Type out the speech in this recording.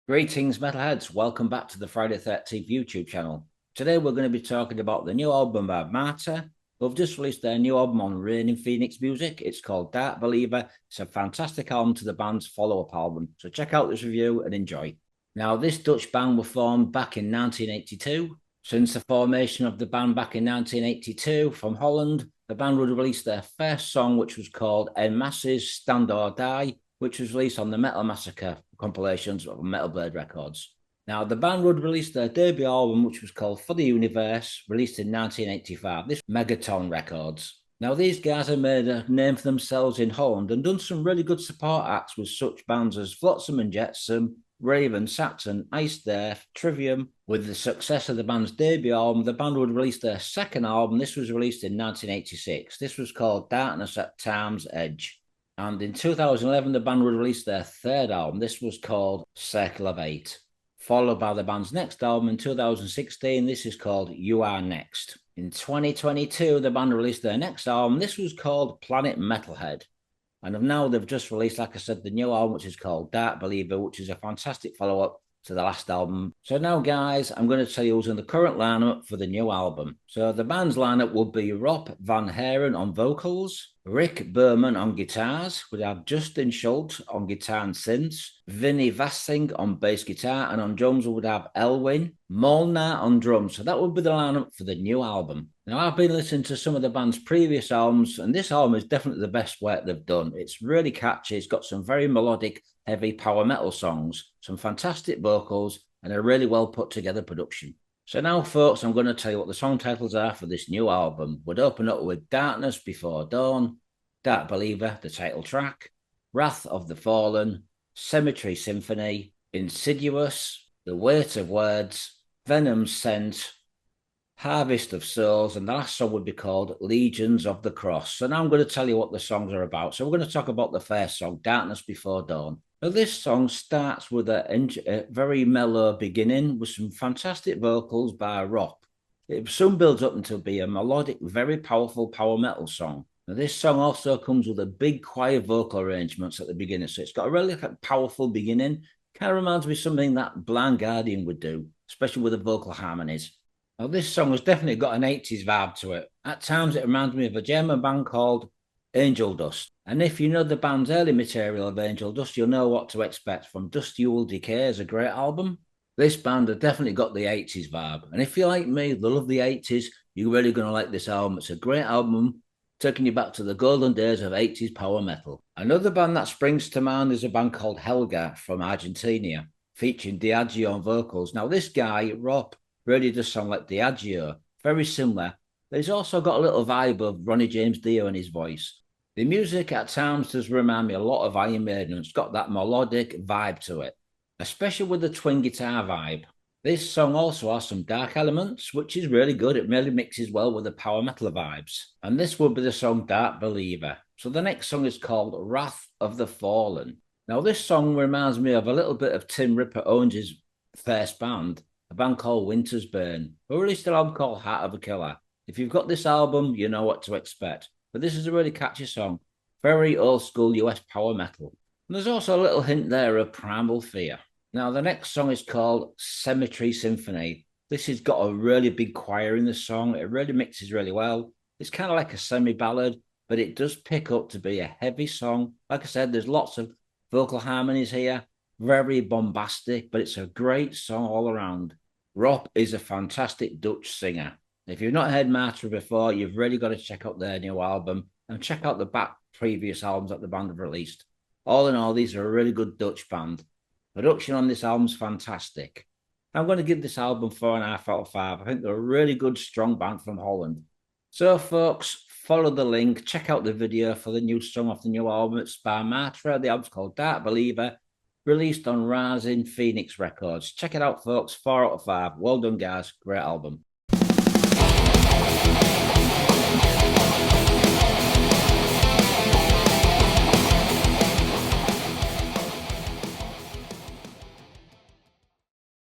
Greetings, Metalheads. Welcome back to the Friday 13th YouTube channel. Today we're going to be talking about the new album by Martyr, who've just released their new album on Reigning Phoenix Music. It's called Dark Believer. It's a fantastic album to the band's follow-up album, so check out this review and enjoy. Now, this Dutch band were formed back in 1982. Since the formation of the band back in 1982 from Holland, the band would release their first song, which was called En Masses Stand or Die, which was released on the Metal Massacre compilations of Metal Blade Records. Now, the band would release their debut album, which was called For the Universe, released in 1985. This Megaton Records. Now, these guys have made a name for themselves in Holland and done some really good support acts with such bands as Flotsam and Jetsam, Raven, Saxon, Iced Earth, Trivium. With the success of the band's debut album, the band would release their second album. This was released in 1986. This was called Darkness at Time's Edge. And in 2011, the band would release their third album. This was called Circle of Eight, followed by the band's next album in 2016. This is called You Are Next. In 2022, the band released their next album. This was called Planet Metalhead. And now they've just released, like I said, the new album, which is called Dark Believer, which is a fantastic follow-up to the last album. So now, guys, I'm going to tell you who's in the current lineup for the new album. So the band's lineup will be Rob Van Haren on vocals, Rick Berman on guitars, we have Justin Schultz on guitar and synths, Vinny Vassing on bass guitar, and on drums we would have Elwin Molnar on drums. So that would be the lineup for the new album. Now, I've been listening to some of the band's previous albums, and this album is definitely the best work they've done. It's really catchy. It's got some very melodic, heavy power metal songs, some fantastic vocals, and a really well put together production. So now, folks, I'm going to tell you what the song titles are for this new album. We'd open up with Darkness Before Dawn, Dark Believer, the title track, Wrath of the Fallen, Cemetery Symphony, Insidious, The Weight of Words, Venom's Scent, Harvest of Souls, and the last song would be called Legions of the Cross. So now I'm going to tell you what the songs are about. So we're going to talk about the first song, Darkness Before Dawn. Now, this song starts with a very mellow beginning with some fantastic vocals by Rob. It soon builds up into be a melodic, very powerful power metal song. Now, this song also comes with a big choir vocal arrangements at the beginning, so it's got a really powerful beginning. Kind of reminds me of something that Blind Guardian would do, especially with the vocal harmonies. Now, this song has definitely got an 80s vibe to it. At times, it reminds me of a German band called Angel Dust. And if you know the band's early material of Angel Dust, you'll know what to expect from Dust You Will Decay as a great album. This band have definitely got the 80s vibe. And if you like me, they love the 80s, you're really going to like this album. It's a great album, taking you back to the golden days of 80s power metal. Another band that springs to mind is a band called Helga from Argentina, featuring Diageo on vocals. Now, this guy, Rob, really does sound like Diageo, very similar. But he's also got a little vibe of Ronnie James Dio in his voice. The music at times does remind me a lot of Iron Maiden. It's got that melodic vibe to it, especially with the twin guitar vibe. This song also has some dark elements, which is really good. It really mixes well with the power metal vibes. And this would be the song Dark Believer. So the next song is called Wrath of the Fallen. Now, this song reminds me of a little bit of Tim Ripper Owens' first band, a band called Winter's Burn, who released an album called Heart of a Killer. If you've got this album, you know what to expect. But this is a really catchy song. Very old school US power metal. And there's also a little hint there of Primal Fear. Now, the next song is called Cemetery Symphony. This has got a really big choir in the song. It really mixes really well. It's kind of like a semi-ballad, but it does pick up to be a heavy song. Like I said, there's lots of vocal harmonies here. Very bombastic, but it's a great song all around. Rob is a fantastic Dutch singer. If you've not heard Martyr before, you've really got to check out their new album and check out the back previous albums that the band have released. All in all, these are a really good Dutch band. Production on this album's fantastic. I'm going to give this album 4.5 out of 5. I think they're a really good, strong band from Holland. So, folks, follow the link. Check out the video for the new song off the new album. It's by Martyr. The album's called Dark Believer, released on Reigning Phoenix Records. Check it out, folks. 4 out of 5. Well done, guys. Great album.